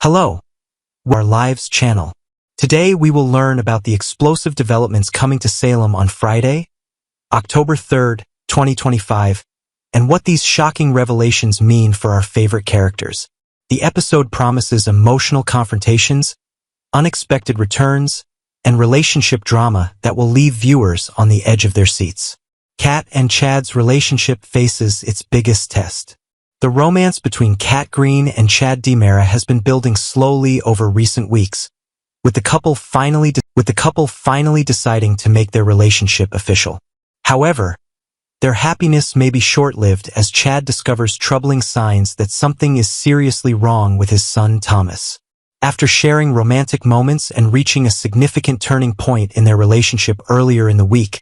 Hello, our Lives channel. Today we will learn about the explosive developments coming to Salem on Friday, October 3rd, 2025, and what these shocking revelations mean for our favorite characters. The episode promises emotional confrontations, unexpected returns, and relationship drama that will leave viewers on the edge of their seats. Kat and Chad's relationship faces its biggest test. The romance between Kat Green and Chad DiMera has been building slowly over recent weeks, with the couple finally deciding to make their relationship official. However, their happiness may be short-lived as Chad discovers troubling signs that something is seriously wrong with his son Thomas. After sharing romantic moments and reaching a significant turning point in their relationship earlier in the week,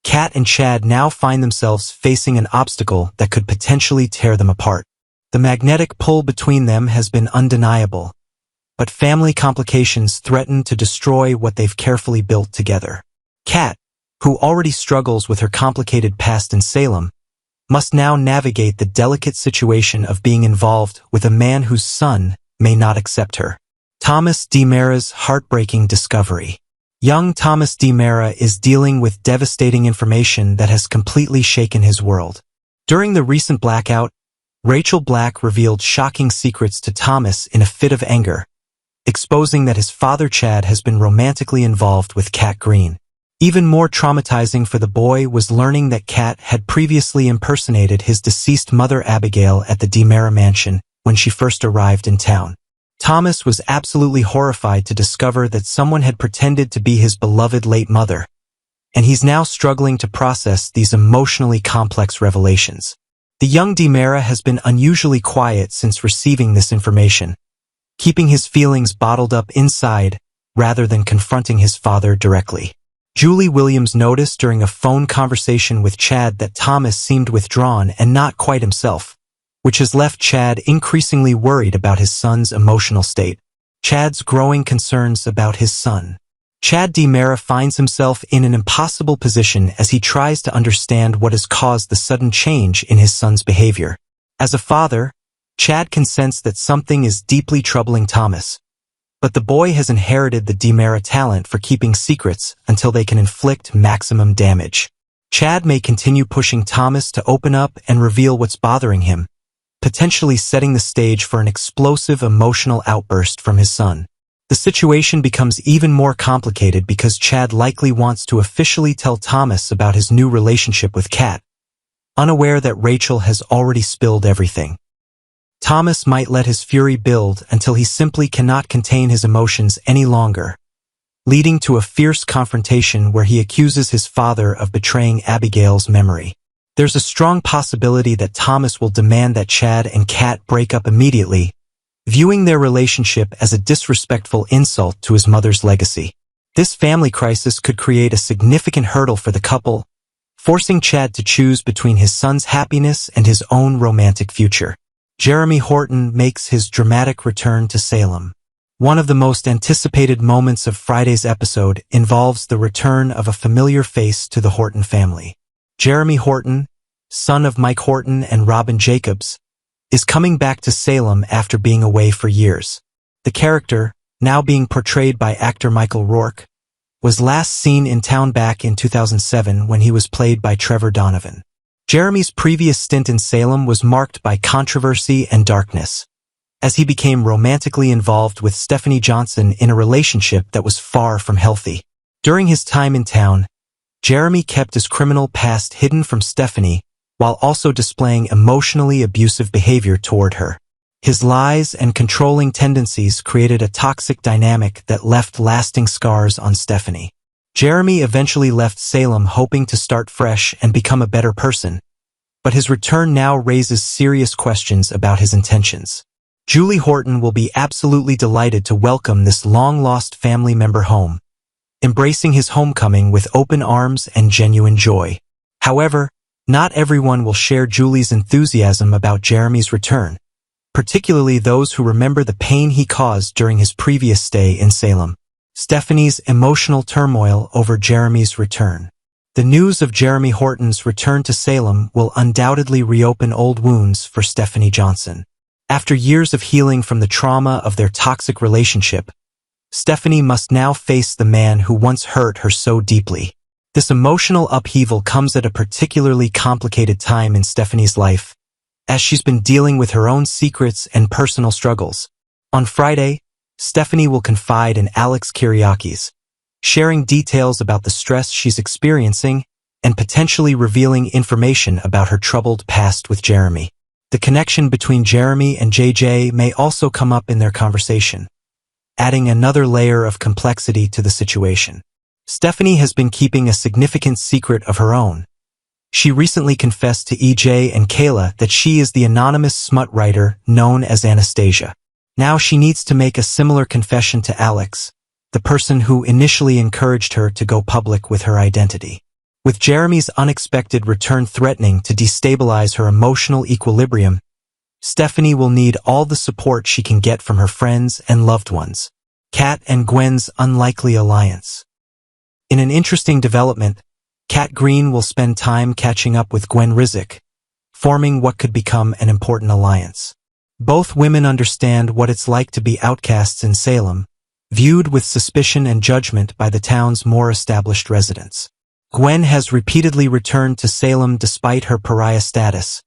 Kat and Chad now find themselves facing an obstacle that could potentially tear them apart. The magnetic pull between them has been undeniable, but family complications threaten to destroy what they've carefully built together. Kat, who already struggles with her complicated past in Salem, must now navigate the delicate situation of being involved with a man whose son may not accept her. Thomas DiMera's heartbreaking discovery. Young Thomas DiMera is dealing with devastating information that has completely shaken his world. During the recent blackout, Rachel Black revealed shocking secrets to Thomas in a fit of anger, exposing that his father Chad has been romantically involved with Kat Green. Even more traumatizing for the boy was learning that Kat had previously impersonated his deceased mother Abigail at the DiMera mansion when she first arrived in town. Thomas was absolutely horrified to discover that someone had pretended to be his beloved late mother, and he's now struggling to process these emotionally complex revelations. The young DiMera has been unusually quiet since receiving this information, keeping his feelings bottled up inside rather than confronting his father directly. Julie Williams noticed during a phone conversation with Chad that Thomas seemed withdrawn and not quite himself, which has left Chad increasingly worried about his son's emotional state. Chad's growing concerns about his son. Chad DiMera finds himself in an impossible position as he tries to understand what has caused the sudden change in his son's behavior. As a father, Chad can sense that something is deeply troubling Thomas, but the boy has inherited the DiMera talent for keeping secrets until they can inflict maximum damage. Chad may continue pushing Thomas to open up and reveal what's bothering him, potentially setting the stage for an explosive emotional outburst from his son. The situation becomes even more complicated because Chad likely wants to officially tell Thomas about his new relationship with Kat, unaware that Rachel has already spilled everything. Thomas might let his fury build until he simply cannot contain his emotions any longer, leading to a fierce confrontation where he accuses his father of betraying Abigail's memory. There's a strong possibility that Thomas will demand that Chad and Kat break up immediately, viewing their relationship as a disrespectful insult to his mother's legacy. This family crisis could create a significant hurdle for the couple, forcing Chad to choose between his son's happiness and his own romantic future. Jeremy Horton makes his dramatic return to Salem. One of the most anticipated moments of Friday's episode involves the return of a familiar face to the Horton family. Jeremy Horton, son of Mike Horton and Robin Jacobs, is coming back to Salem after being away for years. The character, now being portrayed by actor Michael Rourke, was last seen in town back in 2007 when he was played by Trevor Donovan. Jeremy's previous stint in Salem was marked by controversy and darkness, as he became romantically involved with Stephanie Johnson in a relationship that was far from healthy. During his time in town, Jeremy kept his criminal past hidden from Stephanie while also displaying emotionally abusive behavior toward her. His lies and controlling tendencies created a toxic dynamic that left lasting scars on Stephanie. Jeremy eventually left Salem hoping to start fresh and become a better person, but his return now raises serious questions about his intentions. Julie Horton will be absolutely delighted to welcome this long-lost family member home, embracing his homecoming with open arms and genuine joy. However, not everyone will share Julie's enthusiasm about Jeremy's return, particularly those who remember the pain he caused during his previous stay in Salem. Stephanie's emotional turmoil over Jeremy's return. The news of Jeremy Horton's return to Salem will undoubtedly reopen old wounds for Stephanie Johnson. After years of healing from the trauma of their toxic relationship, Stephanie must now face the man who once hurt her so deeply. This emotional upheaval comes at a particularly complicated time in Stephanie's life, as she's been dealing with her own secrets and personal struggles. On Friday, Stephanie will confide in Alex Kyriakis, sharing details about the stress she's experiencing and potentially revealing information about her troubled past with Jeremy. The connection between Jeremy and JJ may also come up in their conversation, adding another layer of complexity to the situation. Stephanie has been keeping a significant secret of her own. She recently confessed to EJ and Kayla that she is the anonymous smut writer known as Anastasia. Now she needs to make a similar confession to Alex, the person who initially encouraged her to go public with her identity. With Jeremy's unexpected return threatening to destabilize her emotional equilibrium, Stephanie will need all the support she can get from her friends and loved ones. Kat and Gwen's unlikely alliance. In an interesting development, Kat Green will spend time catching up with Gwen Rizek, forming what could become an important alliance. Both women understand what it's like to be outcasts in Salem, viewed with suspicion and judgment by the town's more established residents. Gwen has repeatedly returned to Salem despite her pariah status,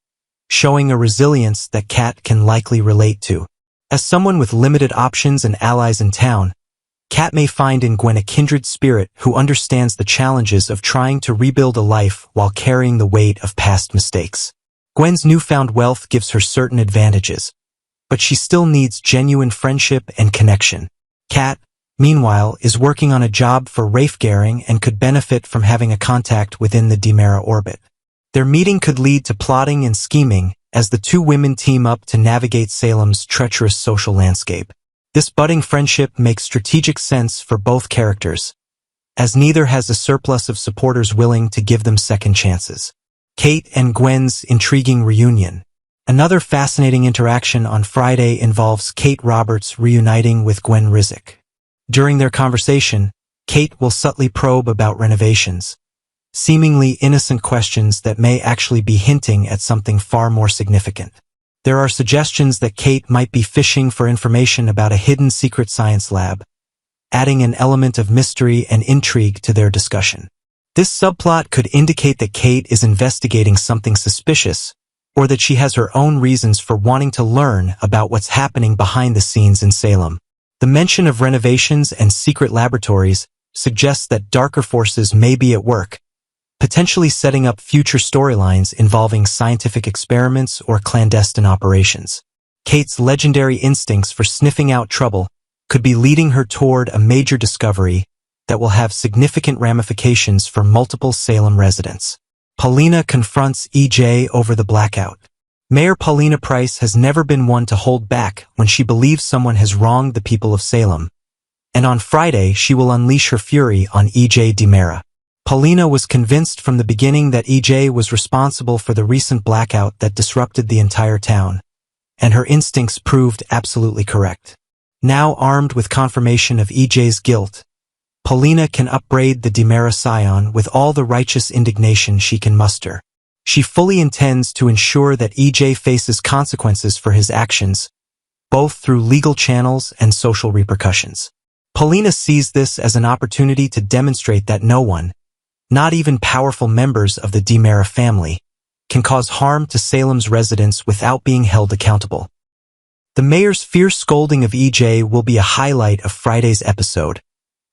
showing a resilience that Kat can likely relate to. As someone with limited options and allies in town, Kat may find in Gwen a kindred spirit who understands the challenges of trying to rebuild a life while carrying the weight of past mistakes. Gwen's newfound wealth gives her certain advantages, but she still needs genuine friendship and connection. Kat, meanwhile, is working on a job for Rafe Gehring and could benefit from having a contact within the DiMera orbit. Their meeting could lead to plotting and scheming as the two women team up to navigate Salem's treacherous social landscape. This budding friendship makes strategic sense for both characters, as neither has a surplus of supporters willing to give them second chances. Kate and Gwen's intriguing reunion. Another fascinating interaction on Friday involves Kate Roberts reuniting with Gwen Rizek. During their conversation, Kate will subtly probe about renovations, seemingly innocent questions that may actually be hinting at something far more significant. There are suggestions that Kate might be fishing for information about a hidden secret science lab, adding an element of mystery and intrigue to their discussion. This subplot could indicate that Kate is investigating something suspicious, or that she has her own reasons for wanting to learn about what's happening behind the scenes in Salem. The mention of renovations and secret laboratories suggests that darker forces may be at work, potentially setting up future storylines involving scientific experiments or clandestine operations. Kate's legendary instincts for sniffing out trouble could be leading her toward a major discovery that will have significant ramifications for multiple Salem residents. Paulina confronts EJ over the blackout. Mayor Paulina Price has never been one to hold back when she believes someone has wronged the people of Salem, and on Friday she will unleash her fury on EJ DiMera. Paulina was convinced from the beginning that EJ was responsible for the recent blackout that disrupted the entire town, and her instincts proved absolutely correct. Now armed with confirmation of EJ's guilt, Paulina can upbraid the DiMera scion with all the righteous indignation she can muster. She fully intends to ensure that EJ faces consequences for his actions, both through legal channels and social repercussions. Paulina sees this as an opportunity to demonstrate that no one, not even powerful members of the DiMera family, can cause harm to Salem's residents without being held accountable. The mayor's fierce scolding of EJ will be a highlight of Friday's episode,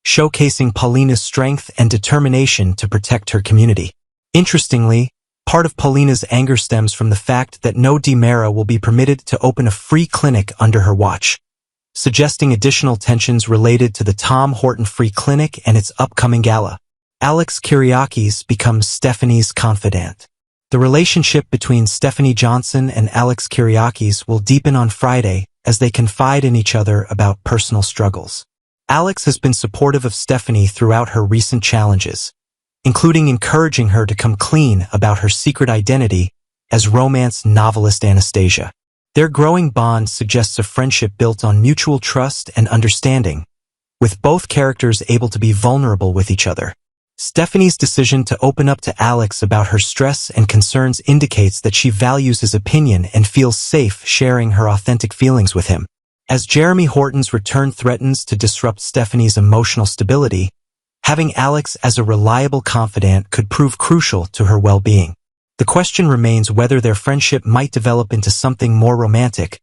showcasing Paulina's strength and determination to protect her community. Interestingly, part of Paulina's anger stems from the fact that no DiMera will be permitted to open a free clinic under her watch, suggesting additional tensions related to the Tom Horton Free Clinic and its upcoming gala. Alex Kyriakis becomes Stephanie's confidant. The relationship between Stephanie Johnson and Alex Kyriakis will deepen on Friday as they confide in each other about personal struggles. Alex has been supportive of Stephanie throughout her recent challenges, including encouraging her to come clean about her secret identity as romance novelist Anastasia. Their growing bond suggests a friendship built on mutual trust and understanding, with both characters able to be vulnerable with each other. Stephanie's decision to open up to Alex about her stress and concerns indicates that she values his opinion and feels safe sharing her authentic feelings with him. As Jeremy Horton's return threatens to disrupt Stephanie's emotional stability, having Alex as a reliable confidant could prove crucial to her well-being. The question remains whether their friendship might develop into something more romantic,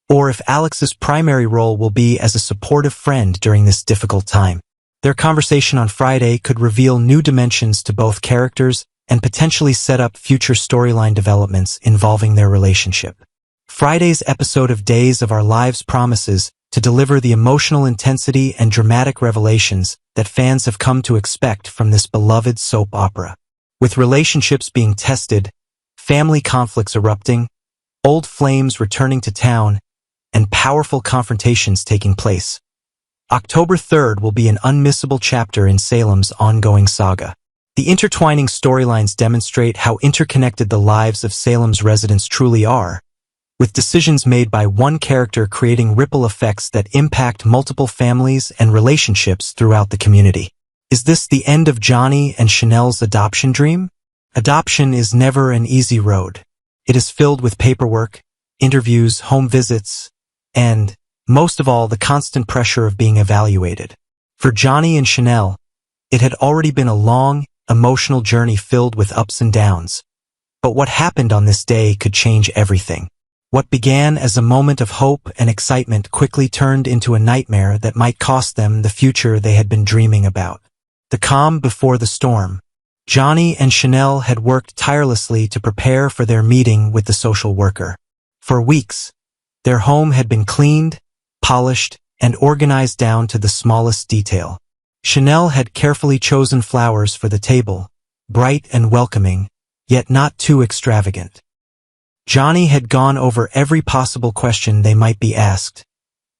or if Alex's primary role will be as a supportive friend during this difficult time. Their conversation on Friday could reveal new dimensions to both characters and potentially set up future storyline developments involving their relationship. Friday's episode of Days of Our Lives promises to deliver the emotional intensity and dramatic revelations that fans have come to expect from this beloved soap opera. With relationships being tested, family conflicts erupting, old flames returning to town, and powerful confrontations taking place, October 3rd will be an unmissable chapter in Salem's ongoing saga. The intertwining storylines demonstrate how interconnected the lives of Salem's residents truly are, with decisions made by one character creating ripple effects that impact multiple families and relationships throughout the community. Is this the end of Johnny and Chanel's adoption dream? Adoption is never an easy road. It is filled with paperwork, interviews, home visits, and, most of all, the constant pressure of being evaluated. For Johnny and Chanel, it had already been a long, emotional journey filled with ups and downs. But what happened on this day could change everything. What began as a moment of hope and excitement quickly turned into a nightmare that might cost them the future they had been dreaming about. The calm before the storm. Johnny and Chanel had worked tirelessly to prepare for their meeting with the social worker. For weeks, their home had been cleaned, polished, and organized down to the smallest detail. Chanel had carefully chosen flowers for the table, bright and welcoming, yet not too extravagant. Johnny had gone over every possible question they might be asked,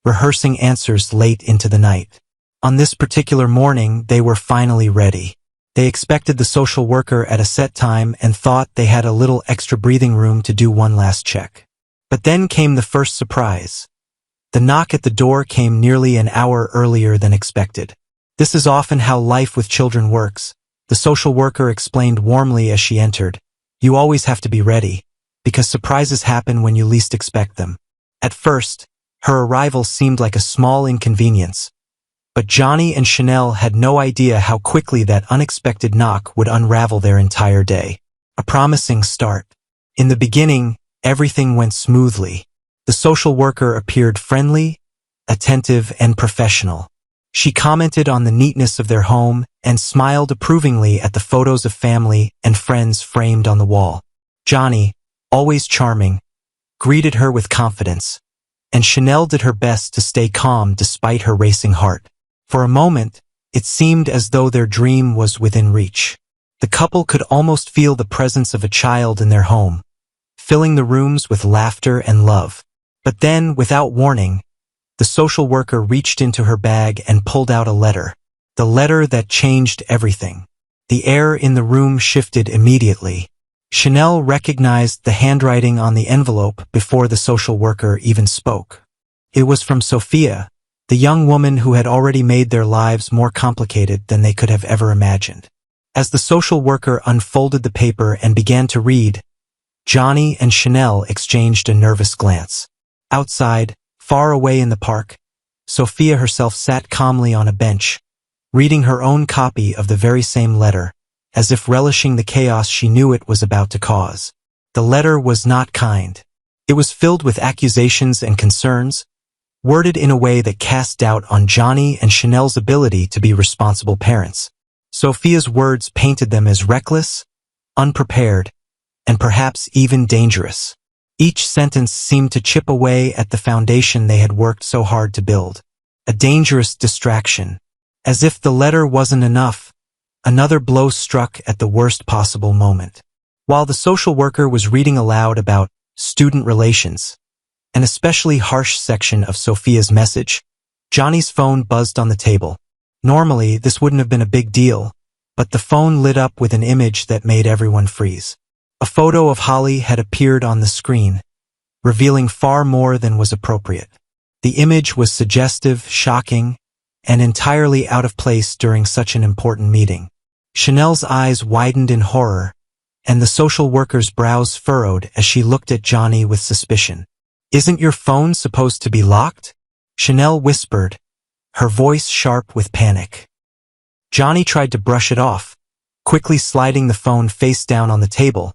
rehearsing answers late into the night. On this particular morning, they were finally ready. They expected the social worker at a set time and thought they had a little extra breathing room to do one last check. But then came the first surprise. The knock at the door came nearly an hour earlier than expected. This is often how life with children works, the social worker explained warmly as she entered. You always have to be ready, because surprises happen when you least expect them. At first, her arrival seemed like a small inconvenience, but Johnny and Chanel had no idea how quickly that unexpected knock would unravel their entire day. A promising start. In the beginning, everything went smoothly. The social worker appeared friendly, attentive, and professional. She commented on the neatness of their home and smiled approvingly at the photos of family and friends framed on the wall. Johnny, always charming, greeted her with confidence, and Chanel did her best to stay calm despite her racing heart. For a moment, it seemed as though their dream was within reach. The couple could almost feel the presence of a child in their home, filling the rooms with laughter and love. But then, without warning, the social worker reached into her bag and pulled out a letter. The letter that changed everything. The air in the room shifted immediately. Chanel recognized the handwriting on the envelope before the social worker even spoke. It was from Sophia, the young woman who had already made their lives more complicated than they could have ever imagined. As the social worker unfolded the paper and began to read, Johnny and Chanel exchanged a nervous glance. Outside, far away in the park, Sophia herself sat calmly on a bench, reading her own copy of the very same letter, as if relishing the chaos she knew it was about to cause. The letter was not kind. It was filled with accusations and concerns, worded in a way that cast doubt on Johnny and Chanel's ability to be responsible parents. Sophia's words painted them as reckless, unprepared, and perhaps even dangerous. Each sentence seemed to chip away at the foundation they had worked so hard to build. A dangerous distraction. As if the letter wasn't enough, another blow struck at the worst possible moment. While the social worker was reading aloud about student relations, an especially harsh section of Sophia's message, Johnny's phone buzzed on the table. Normally, this wouldn't have been a big deal, but the phone lit up with an image that made everyone freeze. A photo of Holly had appeared on the screen, revealing far more than was appropriate. The image was suggestive, shocking, and entirely out of place during such an important meeting. Chanel's eyes widened in horror, and the social worker's brows furrowed as she looked at Johnny with suspicion. "Isn't your phone supposed to be locked?" Chanel whispered, her voice sharp with panic. Johnny tried to brush it off, quickly sliding the phone face down on the table,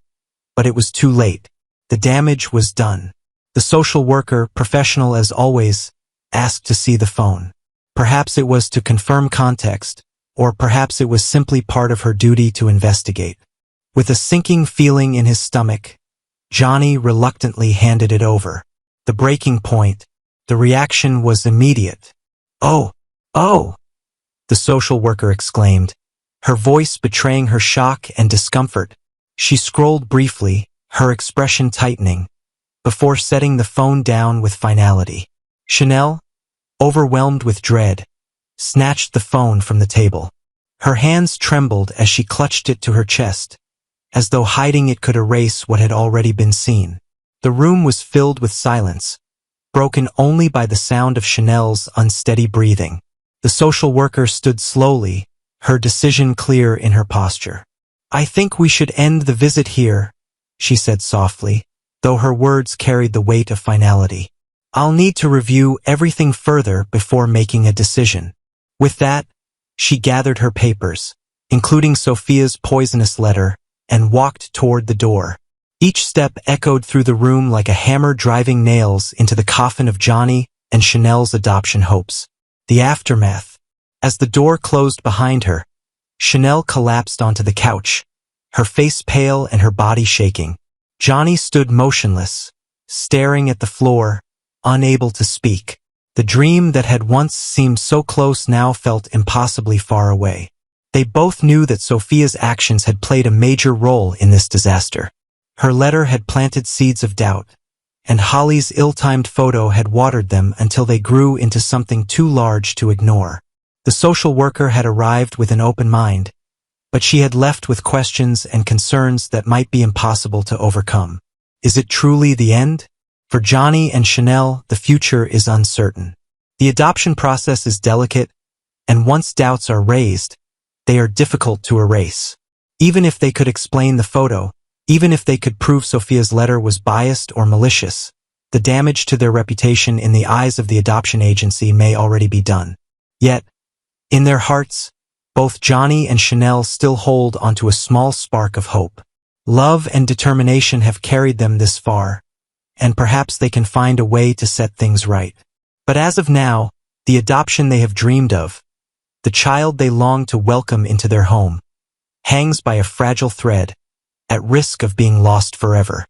but it was too late. The damage was done. The social worker, professional as always, asked to see the phone. Perhaps it was to confirm context, or perhaps it was simply part of her duty to investigate. With a sinking feeling in his stomach, Johnny reluctantly handed it over. The breaking point, the reaction was immediate. "Oh! Oh!" the social worker exclaimed, her voice betraying her shock and discomfort. She scrolled briefly, her expression tightening, before setting the phone down with finality. Chanel, overwhelmed with dread, snatched the phone from the table. Her hands trembled as she clutched it to her chest, as though hiding it could erase what had already been seen. The room was filled with silence, broken only by the sound of Chanel's unsteady breathing. The social worker stood slowly, her decision clear in her posture. "I think we should end the visit here," she said softly, though her words carried the weight of finality. "I'll need to review everything further before making a decision." With that, she gathered her papers, including Sophia's poisonous letter, and walked toward the door. Each step echoed through the room like a hammer driving nails into the coffin of Johnny and Chanel's adoption hopes. The aftermath. As the door closed behind her, Chanel collapsed onto the couch, her face pale and her body shaking. Johnny stood motionless, staring at the floor, unable to speak. The dream that had once seemed so close now felt impossibly far away. They both knew that Sophia's actions had played a major role in this disaster. Her letter had planted seeds of doubt, and Holly's ill-timed photo had watered them until they grew into something too large to ignore. The social worker had arrived with an open mind, but she had left with questions and concerns that might be impossible to overcome. Is it truly the end? For Johnny and Chanel, the future is uncertain. The adoption process is delicate, and once doubts are raised, they are difficult to erase. Even if they could explain the photo, even if they could prove Sophia's letter was biased or malicious, the damage to their reputation in the eyes of the adoption agency may already be done. Yet, in their hearts, both Johnny and Chanel still hold onto a small spark of hope. Love and determination have carried them this far, and perhaps they can find a way to set things right. But as of now, the adoption they have dreamed of, the child they long to welcome into their home, hangs by a fragile thread, at risk of being lost forever.